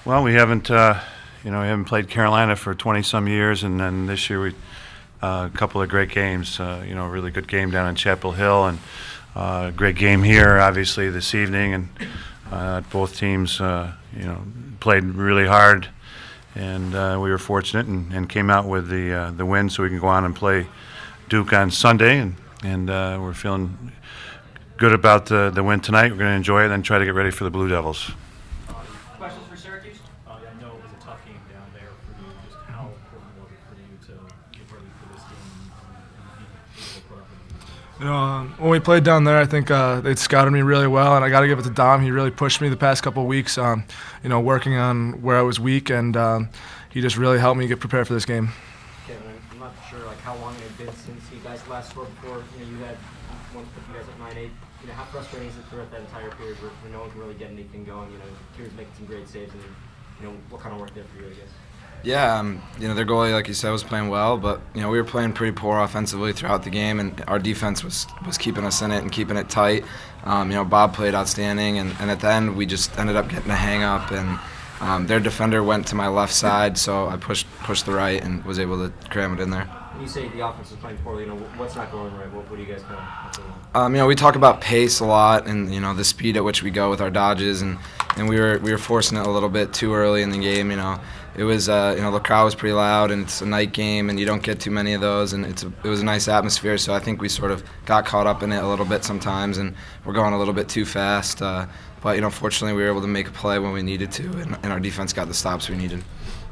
Well, we haven't played Carolina for 20-some years, and then this year we a couple of great games. A really good game down in Chapel Hill, and a great game here, obviously this evening. And both teams, played really hard, and we were fortunate and came out with the win, so we can go on and play Duke on Sunday, and we're feeling good about the win tonight. We're going to enjoy it, and then try to get ready for the Blue Devils. Questions for Syracuse? I know it was a tough game down there for you. Just how important was it for you to get ready for this game and be able to put up with it? When we played down there, I think they scouted me really well, and I got to give it to Dom. He really pushed me the past couple of weeks, working on where I was weak, and he just really helped me get prepared for this game. Kevin, I'm not sure how long it had been since you guys last scored before. You had one put you guys at 9-8. How frustrating is it throughout that entire period where no one can really get anything going? Kieran's making some great saves, and what kind of work there for you, I guess? Yeah, their goalie, like you said, was playing well, but we were playing pretty poor offensively throughout the game, and our defense was keeping us in it and keeping it tight. Bob played outstanding, and at the end we just ended up getting a hang-up, and their defender went to my left side, so I pushed the right and was able to cram it in there. When you say the offense is playing poorly, what's not going right? What do you guys kind of? We talk about pace a lot, and the speed at which we go with our dodges, and we were forcing it a little bit too early in the game. It was the crowd was pretty loud, and it's a night game, and you don't get too many of those, and it was a nice atmosphere. So I think we sort of got caught up in it a little bit sometimes, and we're going a little bit too fast. But fortunately, we were able to make a play when we needed to, and our defense got the stops we needed.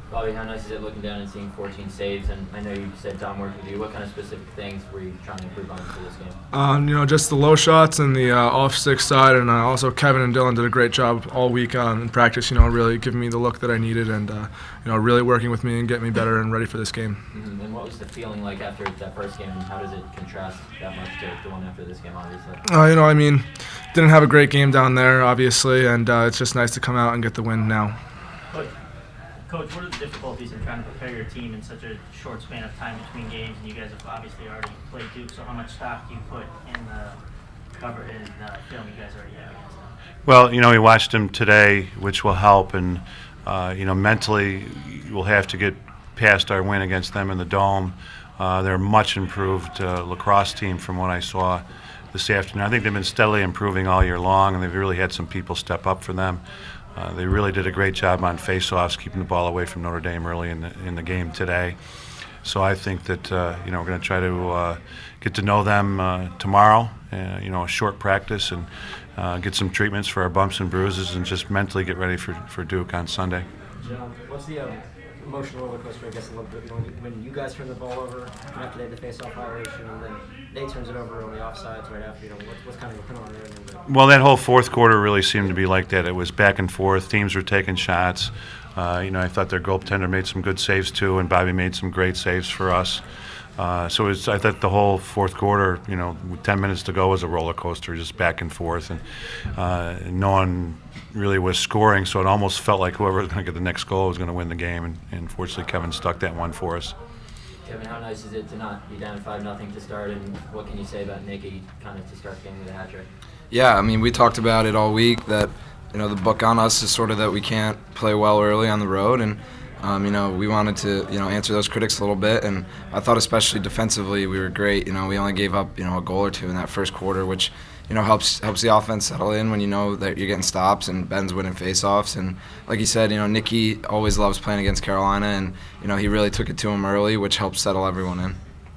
Bobby, how nice is it looking down and seeing 14 saves? And I know you said Dom worked with you. What kind of specific things were you trying to improve on for this game? Just the low shots and the off-stick side, and also Kevin and Dylan did a great job all week in practice, really giving me the look that I needed and, really working with me and getting me better and ready for this game. Mm-hmm. And what was the feeling like after that first game, and how does it contrast that much to the one after this game, obviously? Didn't have a great game down there, obviously, and it's just nice to come out and get the win now. Coach, what are the difficulties in trying to prepare your team in such a short span of time between games? And you guys have obviously already played Duke, so how much stock do you put in the cover in the film you guys already have against them? Well, we watched them today, which will help, and mentally we'll have to get past our win against them in the Dome. They're a much improved lacrosse team from what I saw this afternoon. I think they've been steadily improving all year long, and they've really had some people step up for them. They really did a great job on face-offs, keeping the ball away from Notre Dame early in the game today. So I think that we're going to try to get to know them tomorrow. A short practice and get some treatments for our bumps and bruises, and just mentally get ready for Duke on Sunday. John, what's the emotional roller coaster, I guess, a little bit when you guys turn the ball over after they have the face-off violation, and then Nate turns it over on the offsides right after. What's kind of going on there? Well, that whole fourth quarter really seemed to be like that. It was back and forth. Teams were taking shots. I thought their goaltender made some good saves too, and Bobby made some great saves for us. I thought the whole fourth quarter, with 10 minutes to go, was a roller coaster, just back and forth, and no one really was scoring, so it almost felt like whoever was going to get the next goal was going to win the game, and fortunately Kevin stuck that one for us. Kevin, how nice is it to not be down 5-0 to start, and what can you say about Nicky kind of to start the game with a hat trick? Yeah, we talked about it all week that the book on us is sort of that we can't play well early on the road, and we wanted to answer those critics a little bit, and I thought especially defensively we were great. We only gave up a goal or two in that first quarter, which helps the offense settle in when you know that you're getting stops and Ben's winning faceoffs. And like you said, Nicky always loves playing against Carolina, and he really took it to him early, which helped settle everyone in.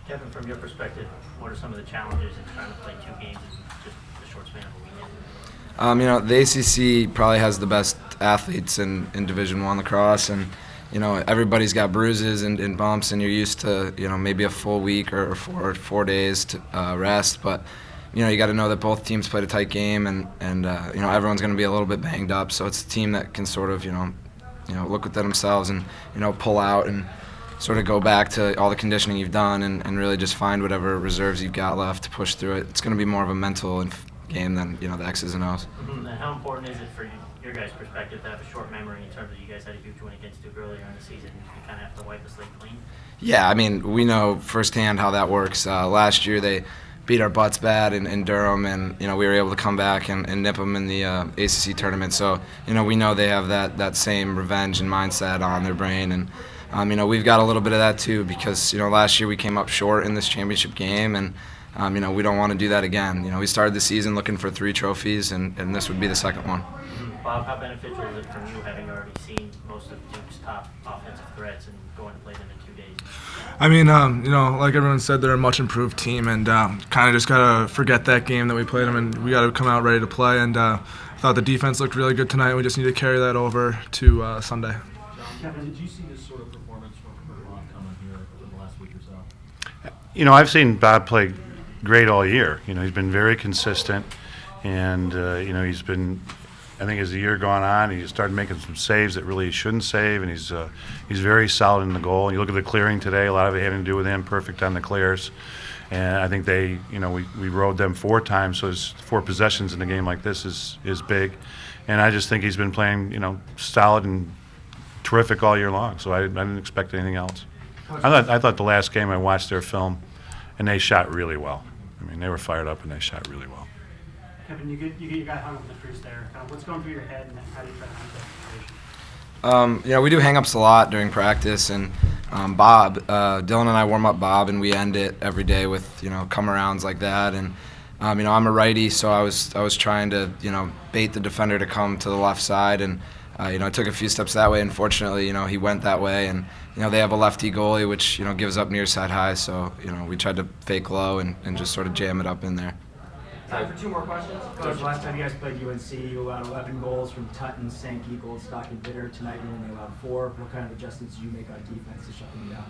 Kevin, from your perspective, what are some of the challenges in trying to play two games in just a short span of a weekend? The ACC probably has the best athletes in Division I lacrosse, and everybody's got bruises and bumps, and you're used to maybe a full week or four days to rest, but you got to know that both teams played a tight game, and everyone's going to be a little bit banged up, so it's a team that can sort of look at themselves and pull out and sort of go back to all the conditioning you've done and really just find whatever reserves you've got left to push through it. It's going to be more of a mental game than the X's and O's. Mm-hmm. And how important is it for your guys' perspective to have a short memory in terms of you guys had a huge win against Duke earlier in the season? You kind of have to wipe the slate clean. Yeah, we know firsthand how that works. Last year they beat our butts bad in Durham, and we were able to come back and nip them in the ACC tournament. So we know they have that same revenge and mindset on their brain, and we've got a little bit of that too, because last year we came up short in this championship game, and we don't want to do that again. We started the season looking for 3 trophies, and this would be the second one. Bob, how beneficial is it from you having already seen most of Duke's top offensive threats and going to play them in 2 days? I mean, like everyone said, they're a much improved team, and kind of just gotta forget that game that we played them, and we gotta come out ready to play. And I thought the defense looked really good tonight. We just need to carry that over to Sunday. Kevin, did you see this sort of performance from Bob coming here over the last week or so? I've seen Bob play great all year. He's been very consistent, and he's been. I think as the year gone on, he started making some saves that really he shouldn't save, and he's very solid in the goal. And you look at the clearing today; a lot of it having to do with him, perfect on the clears. And I think we rode them 4 times, so 4 possessions in a game like this is big. And I just think he's been playing solid and terrific all year long. So I didn't expect anything else. I thought the last game I watched their film, and they shot really well. I mean, they were fired up and they shot really well. Kevin, you get your guy hung up in the crease there. What's going through your head, and how do you try to handle that situation? We do hang-ups a lot during practice, and Bob, Dylan and I warm up Bob, and we end it every day with come-arounds like that. And I'm a righty, so I was trying to bait the defender to come to the left side, and I took a few steps that way. Unfortunately, he went that way, and they have a lefty goalie, which gives up near side high. So we tried to fake low and just sort of jam it up in there. Time for 2 more questions. Coach, last time you guys played UNC, you allowed 11 goals from Tutton, Sankey, Goldstock, and Bitter. Tonight you only allowed 4. What kind of adjustments did you make on defense to shut them down?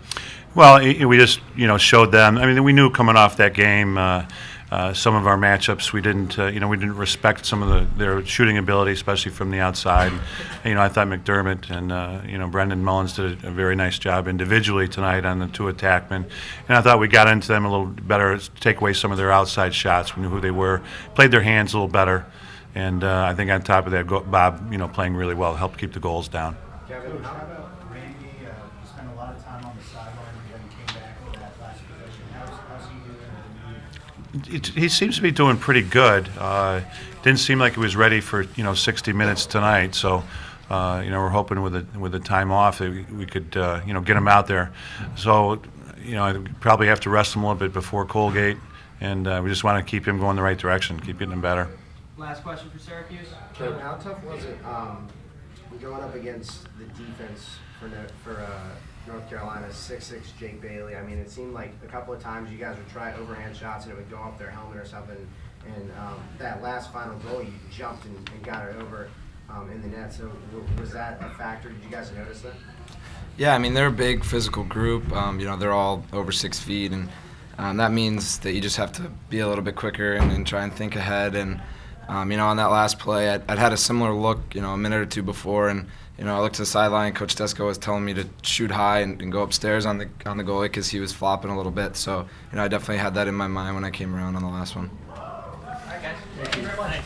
Well, we just showed them. I mean, we knew coming off that game. Some of our matchups we didn't respect some of their shooting ability, especially from the outside. I thought McDermott and Brendan Mullins did a very nice job individually tonight on the 2 attackmen, and I thought we got into them a little better, take away some of their outside shots. We knew who they were, played their hands a little better, and I think on top of that, Bob playing really well helped keep the goals down. Kevin, how about Randy? You spent a lot of time on the sideline and then came back for that last possession. How's he doing? He seems to be doing pretty good. Didn't seem like he was ready for 60 minutes tonight. So we're hoping with the time off that we could get him out there. So I probably have to rest him a little bit before Colgate, and we just want to keep him going the right direction, keep getting him better. Last question for Syracuse. Kevin, how tough was it going up against the defense for North Carolina, 6'6" Jake Bailey? I mean, it seemed like a couple of times you guys would try overhand shots and it would go off their helmet or something. And that last final goal, you jumped and got it over in the net. So was that a factor? Did you guys notice that? Yeah, I mean, they're a big physical group. They're all over 6 feet, and that means that you just have to be a little bit quicker and try and think ahead. And on that last play, I'd had a similar look, a minute or 2 before, and I looked to the sideline. Coach Desko was telling me to shoot high and go upstairs on the goalie because he was flopping a little bit. So I definitely had that in my mind when I came around on the last one. All right, guys. Thank you very much.